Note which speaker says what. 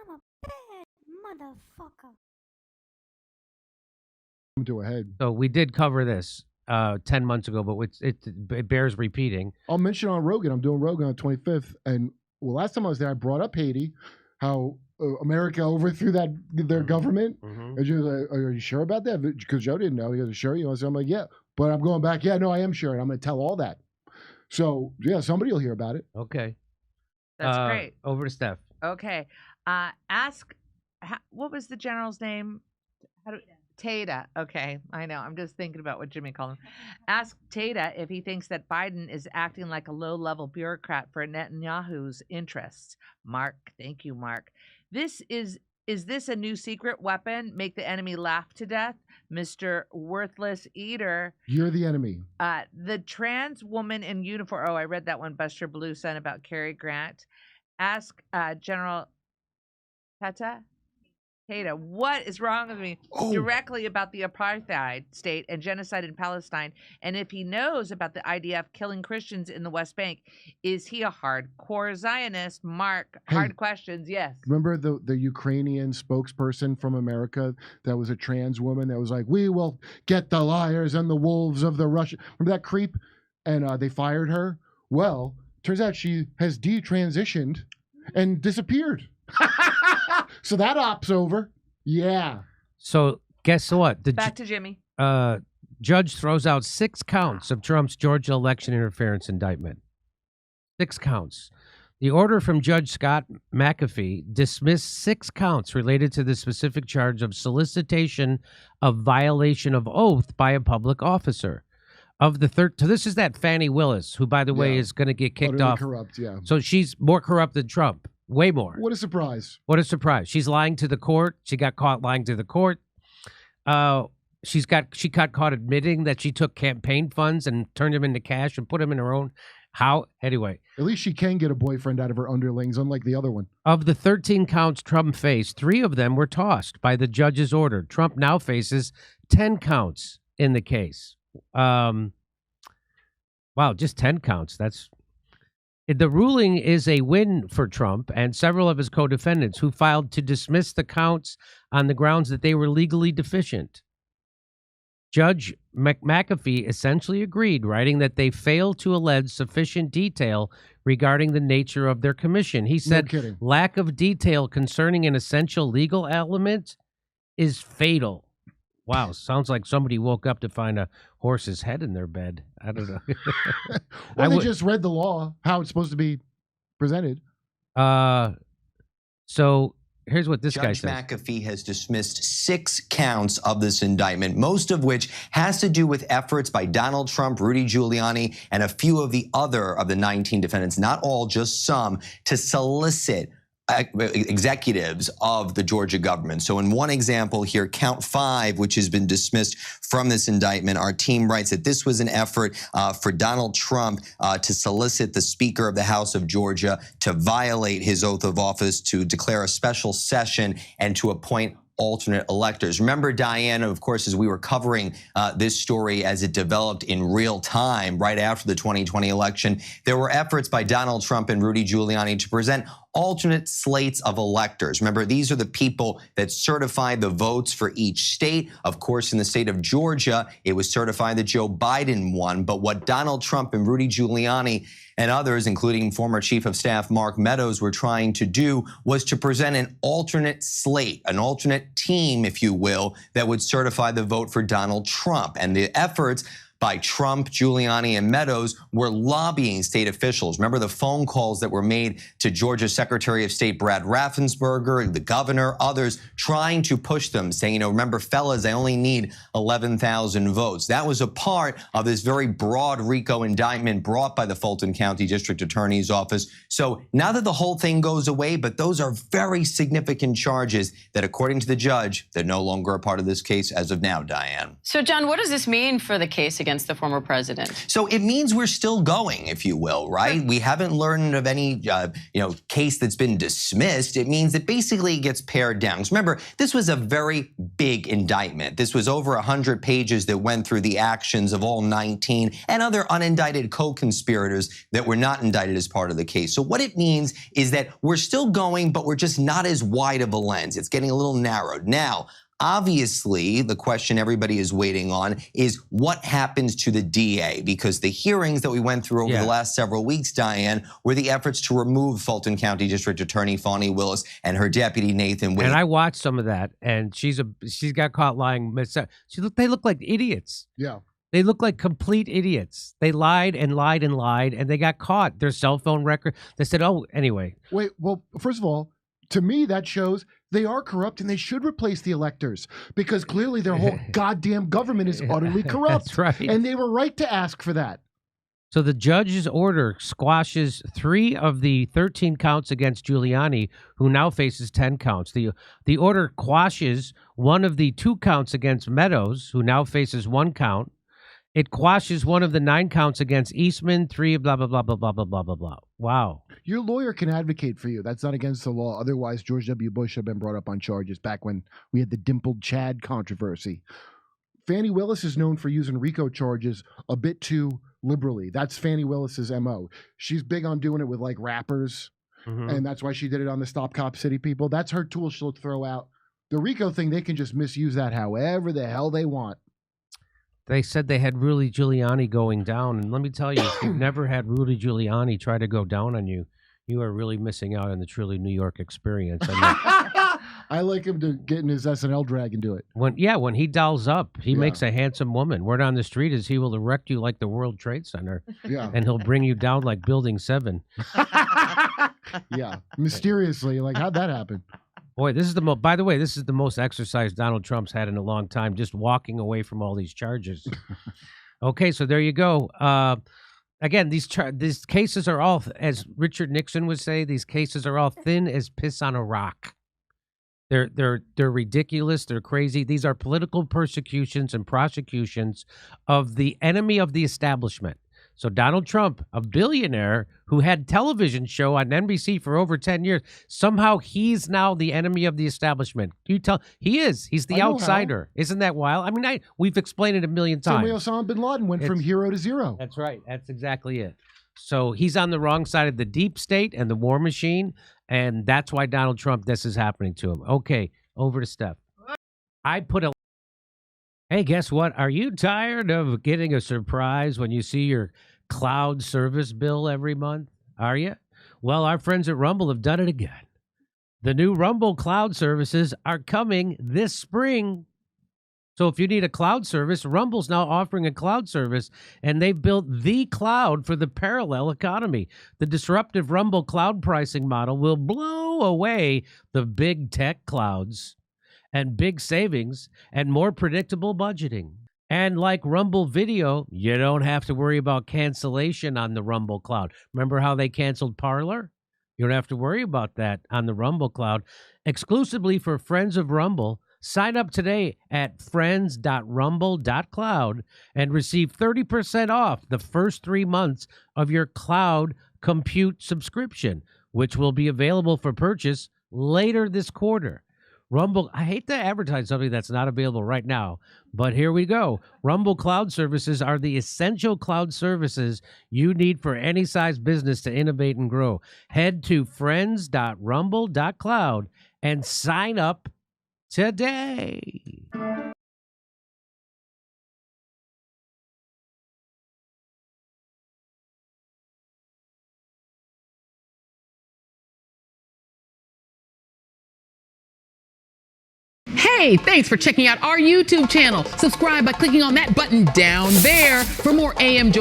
Speaker 1: I'm a bad motherfucker.
Speaker 2: To a head.
Speaker 3: So we did cover this 10 months ago, but it bears repeating.
Speaker 2: I'll mention on Rogan. I'm doing Rogan on the 25th, and last time I was there, I brought up Haiti, how America overthrew their government. And she was like, "Are you sure about that?" Because Joe didn't know. He was sure. So I'm like, "Yeah," but I'm going back. Yeah, no, I am sure, and I'm going to tell all that. So yeah, somebody will hear about it.
Speaker 3: Okay,
Speaker 4: that's great.
Speaker 3: Over to Steph.
Speaker 4: Okay, what was the general's name? Tata. Okay, I know. I'm just thinking about what Jimmy called him. Ask Tata if he thinks that Biden is acting like a low-level bureaucrat for Netanyahu's interests. Mark, thank you, Mark. Is this a new secret weapon? Make the enemy laugh to death, Mr. Worthless Eater.
Speaker 2: You're the enemy.
Speaker 4: The trans woman in uniform. Oh, I read that one, Buster Blue Sun, about Cary Grant. Ask General Tata, what is wrong with me directly about the apartheid state and genocide in Palestine, and if he knows about the IDF killing Christians in the West Bank. Is he a hardcore Zionist? Mark, hard questions, yes.
Speaker 2: Remember the Ukrainian spokesperson from America that was a trans woman that was like, "We will get the liars and the wolves of the Russia." Remember that creep? And they fired her. Well, turns out she has detransitioned and disappeared. So that op's over. Yeah.
Speaker 3: So guess what?
Speaker 4: Back to Jimmy.
Speaker 3: Judge throws out 6 counts of Trump's Georgia election interference indictment. 6 counts. The order from Judge Scott McAfee dismissed 6 counts related to the specific charge of solicitation of violation of oath by a public officer. Of the so this is that Fannie Willis, who, by the way, is going to get kicked off.
Speaker 2: Corrupt, yeah.
Speaker 3: So she's more corrupt than Trump. Way more.
Speaker 2: What a surprise.
Speaker 3: What a surprise. She's lying to the court. She got caught lying to the court. She got caught admitting that she took campaign funds and turned them into cash and put them in her own. Anyway.
Speaker 2: At least she can get a boyfriend out of her underlings, unlike the other one.
Speaker 3: Of the 13 counts Trump faced, 3 of them were tossed by the judge's order. Trump now faces 10 counts in the case. Wow, just 10 counts. The ruling is a win for Trump and several of his co-defendants who filed to dismiss the counts on the grounds that they were legally deficient. Judge McAfee essentially agreed, writing that they failed to allege sufficient detail regarding the nature of their commission. He said, lack of detail concerning an essential legal element is fatal. Wow, sounds like somebody woke up to find a horse's head in their bed. I don't know.
Speaker 2: Well, they just read the law, how it's supposed to be presented.
Speaker 3: So here's what this guy says.
Speaker 5: Judge McAfee has dismissed 6 counts of this indictment, most of which has to do with efforts by Donald Trump, Rudy Giuliani, and a few of the other of the 19 defendants, not all, just some, to solicit executives of the Georgia government. So in one example here, count 5, which has been dismissed from this indictment, our team writes that this was an effort for Donald Trump to solicit the Speaker of the House of Georgia to violate his oath of office, to declare a special session, and to appoint alternate electors. Remember, Diana, of course, as we were covering this story as it developed in real time right after the 2020 election, there were efforts by Donald Trump and Rudy Giuliani to present alternate slates of electors. Remember, these are the people that certify the votes for each state. Of course, in the state of Georgia, it was certified that Joe Biden won. But what Donald Trump and Rudy Giuliani and others, including former Chief of Staff Mark Meadows, were trying to do was to present an alternate slate, an alternate team, if you will, that would certify the vote for Donald Trump. And the efforts by Trump, Giuliani, and Meadows were lobbying state officials. Remember the phone calls that were made to Georgia Secretary of State Brad Raffensperger, the governor, others, trying to push them, saying, remember, fellas, I only need 11,000 votes. That was a part of this very broad RICO indictment brought by the Fulton County District Attorney's Office. So now that the whole thing goes away, but those are very significant charges that, according to the judge, they're no longer a part of this case as of now, Diane.
Speaker 6: So, John, what does this mean for the case against against the former president.
Speaker 5: So it means we're still going, if you will, right? We haven't learned of any, case that's been dismissed. It means that basically it gets pared down. 'Cause remember, this was a very big indictment. This was over 100 pages that went through the actions of all 19 and other unindicted co-conspirators that were not indicted as part of the case. So what it means is that we're still going, but we're just not as wide of a lens. It's getting a little narrowed. Now, obviously, the question everybody is waiting on is what happens to the DA, because the hearings that we went through over the last several weeks, Diane, were the efforts to remove Fulton County District Attorney Fani Willis and her deputy Nathan Wade.
Speaker 3: And I watched some of that, and she's got caught lying. They look like idiots.
Speaker 2: Yeah.
Speaker 3: They look like complete idiots. They lied and lied and lied, and they got caught. Their cell phone record. They said, "Oh, anyway."
Speaker 2: Wait. Well, first of all, to me, that shows they are corrupt and they should replace the electors, because clearly their whole goddamn government is utterly corrupt.
Speaker 3: That's right.
Speaker 2: And they were right to ask for that.
Speaker 3: So the judge's order squashes 3 of the 13 counts against Giuliani, who now faces 10 counts. The order quashes 1 of the 2 counts against Meadows, who now faces 1 count. It quashes 1 of the 9 counts against Eastman, 3 blah, blah, blah, blah, blah, blah, blah, blah, blah. Wow.
Speaker 2: Your lawyer can advocate for you. That's not against the law. Otherwise, George W. Bush had been brought up on charges back when we had the dimpled Chad controversy. Fani Willis is known for using RICO charges a bit too liberally. That's Fani Willis's MO. She's big on doing it with like rappers, and that's why she did it on the Stop Cop City people. That's her tool she'll throw out. The RICO thing, they can just misuse that however the hell they want.
Speaker 3: They said they had Rudy Giuliani going down, and let me tell you, if you've never had Rudy Giuliani try to go down on you, you are really missing out on the truly New York experience. I mean,
Speaker 2: I like him to get in his SNL drag and do it.
Speaker 3: when he dials up, he makes a handsome woman. Word on the street is he will erect you like the World Trade Center, and he'll bring you down like Building 7.
Speaker 2: Yeah, mysteriously. Like, how'd that happen?
Speaker 3: Boy, this is by the way, this is the most exercise Donald Trump's had in a long time, just walking away from all these charges. Okay, so there you go. Again, these cases are all, as Richard Nixon would say, these cases are all thin as piss on a rock. They're ridiculous. They're crazy. These are political persecutions and prosecutions of the enemy of the establishment. So Donald Trump, a billionaire who had television show on NBC for over 10 years, somehow he's now the enemy of the establishment. He is. He's the outsider. How. Isn't that wild? I mean, we've explained it a million times.
Speaker 2: Same way Osama bin Laden went from hero to zero.
Speaker 3: That's right. That's exactly it. So he's on the wrong side of the deep state and the war machine, and that's why Donald Trump, this is happening to him. Okay, over to Steph. Hey, guess what? Are you tired of getting a surprise when you see your cloud service bill every month? Are you? Well, our friends at Rumble have done it again. The new Rumble cloud services are coming this spring. So if you need a cloud service, Rumble's now offering a cloud service, and they've built the cloud for the parallel economy. The disruptive Rumble cloud pricing model will blow away the big tech clouds and big savings and more predictable budgeting. And like Rumble Video, you don't have to worry about cancellation on the Rumble Cloud. Remember how they canceled Parler? You don't have to worry about that on the Rumble Cloud. Exclusively for friends of Rumble, sign up today at friends.rumble.cloud and receive 30% off the first 3 months of your cloud compute subscription, which will be available for purchase later this quarter. Rumble, I hate to advertise something that's not available right now, but here we go. Rumble Cloud Services are the essential cloud services you need for any size business to innovate and grow. Head to friends.rumble.cloud and sign up today.
Speaker 7: Hey, thanks for checking out our YouTube channel. Subscribe by clicking on that button down there for more AM Joy.